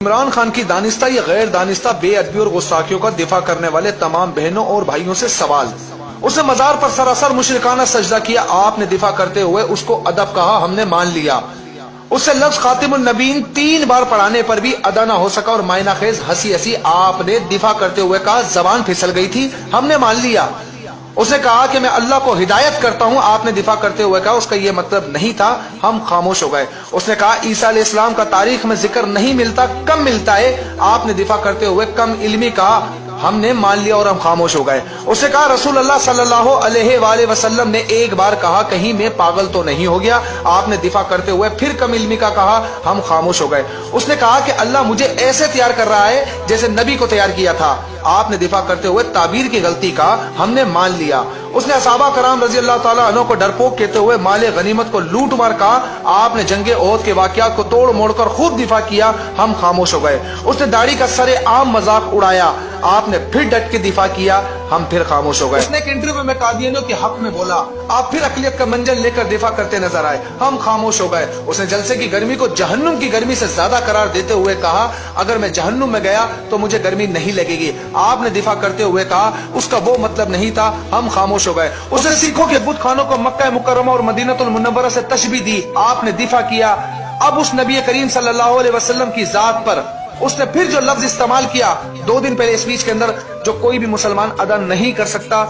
عمران خان کی دانستہ یا غیر دانستہ بے ادبی اور غستاخیوں کا دفاع کرنے والے تمام بہنوں اور بھائیوں سے سوال۔ اس نے مزار پر سراسر مشرکانہ سجدہ کیا، آپ نے دفاع کرتے ہوئے اس کو ادب کہا، ہم نے مان لیا۔ اس سے لفظ خاتم النبیین 3 بار پڑھانے پر بھی ادا نہ ہو سکا اور معنی خیز ہنسی ہنسی آپ نے دفاع کرتے ہوئے کہا زبان پھسل گئی تھی، ہم نے مان لیا۔ اس نے کہا کہ میں اللہ کو ہدایت کرتا ہوں، آپ نے دفاع کرتے ہوئے کہا اس کا یہ مطلب نہیں تھا، ہم خاموش ہو گئے۔ اس نے کہا عیسیٰ علیہ السلام کا تاریخ میں ذکر نہیں ملتا، کم ملتا ہے، آپ نے دفاع کرتے ہوئے کم علمی کہا، ہم نے مان لیا اور ہم خاموش ہو گئے۔ اس نے کہا رسول اللہ صلی اللہ علیہ وآلہ وسلم نے ایک بار کہا کہیں میں پاگل تو نہیں ہو گیا، آپ نے دفاع کرتے ہوئے پھر کم علمی کا کہا، ہم خاموش ہو گئے۔ اس نے کہا کہ اللہ مجھے ایسے تیار کر رہا ہے جیسے نبی کو تیار کیا تھا، آپ نے دفاع کرتے ہوئے تعبیر کی غلطی کا، ہم نے مان لیا۔ اس نے صحابہ کرام رضی اللہ تعالیٰ عنہ کو ڈرپوک کہتے ہوئے مال غنیمت کو لوٹ مار کہا، آپ نے جنگ احد کے واقعات کو توڑ موڑ کر خود دفاع کیا، ہم خاموش ہو گئے۔ اس نے داڑھی کا سر عام مذاق اڑایا، آپ نے پھر ڈٹ کے دفاع کیا، ہم پھر خاموش ہو گئے۔ اس نے ایک انٹرویو میں قادیانیوں کے حق میں بولا، آپ پھر اقلیت کا منجل لے کر دفاع کرتے نظر آئے، ہم خاموش ہو گئے۔ اس نے جلسے کی گرمی کو جہنم کی گرمی سے زیادہ قرار دیتے ہوئے کہا اگر میں جہنم میں گیا تو مجھے گرمی نہیں لگے گی، آپ نے دفاع کرتے ہوئے کہا اس کا وہ مطلب نہیں تھا، ہم خاموش ہو گئے۔ اس نے سکھوں کے بت خانوں کو مکہ مکرمہ اور مدینہ المنورہ سے تشبیہ دی، آپ نے دفاع کیا۔ اب اس نبی کریم صلی اللہ علیہ وسلم کی ذات پر اس نے پھر جو لفظ استعمال کیا 2 دن پہلے اسپیچ کے اندر جو کوئی بھی مسلمان ادا نہیں کر سکتا،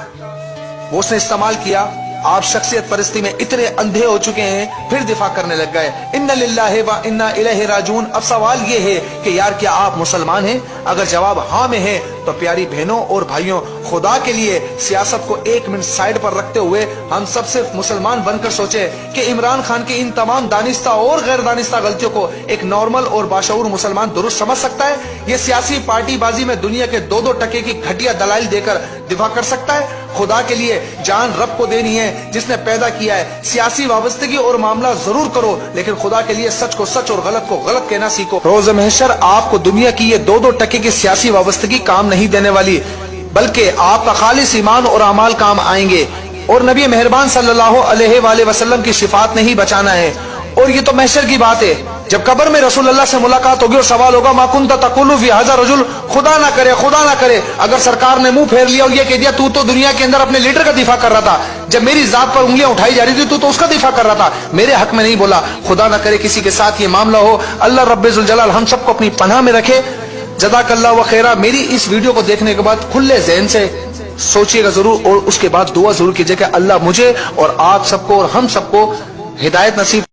وہ اس نے استعمال کیا۔ آپ شخصیت پرستی میں اتنے اندھے ہو چکے ہیں، پھر دفاع کرنے لگ گئے، ان للہ و انا الیہ راجعون۔ اب سوال یہ ہے کہ یار کیا آپ مسلمان ہیں؟ اگر جواب ہاں میں ہے تو پیاری بہنوں اور بھائیوں، خدا کے لیے سیاست کو 1 منٹ سائڈ پر رکھتے ہوئے ہم سب صرف مسلمان بن کر سوچے کہ عمران خان کی ان تمام دانستہ اور غیر دانستہ غلطیوں کو ایک نارمل اور باشعور مسلمان درست سمجھ سکتا ہے؟ یہ سیاسی پارٹی بازی میں دنیا کے 2 ٹکے کی گھٹیا دلائل دے کر دفاع کر سکتا ہے؟ خدا کے لیے جان رب کو دینی ہے جس نے پیدا کیا ہے۔ سیاسی وابستگی اور معاملہ ضرور کرو لیکن خدا کے لیے سچ کو سچ اور غلط کو غلط کہنا سیکھو۔ روز محشر آپ کو دنیا کی یہ 2 ٹکے کی سیاسی وابستگی کام نہیں دینے والی، بلکہ آپ کا خالص ایمان اور اعمال کام آئیں گے، اور نبی مہربان صلی اللہ علیہ وآلہ وسلم کی صفات نہیں بچانا ہے۔ اور یہ تو محشر کی بات ہے، جب قبر میں رسول اللہ سے ملاقات ہوگی اور سوال ہوگا ما کنت تقول فی ھذا رجل، خدا نہ کرے اگر سرکار نے منہ پھیر لیا اور یہ کہہ دیا تو دنیا کے اندر اپنے لیڈر کا دفاع کر رہا تھا، جب میری ذات پر انگلیاں اٹھائی جا رہی تھی تو اس کا دفاع کر رہا تھا، میرے حق میں نہیں بولا۔ خدا نہ کرے کسی کے ساتھ یہ معاملہ ہو، اللہ رب ذوالجلال ہم سب کو اپنی پناہ میں رکھے۔ جزاک اللہ و خیرہ۔ میری اس ویڈیو کو دیکھنے کے بعد کھلے ذہن سے سوچیے گا ضرور اور اس کے بعد دعا ضرور کیجیے کہ اللہ مجھے اور آپ سب کو اور ہم سب کو ہدایت نصیب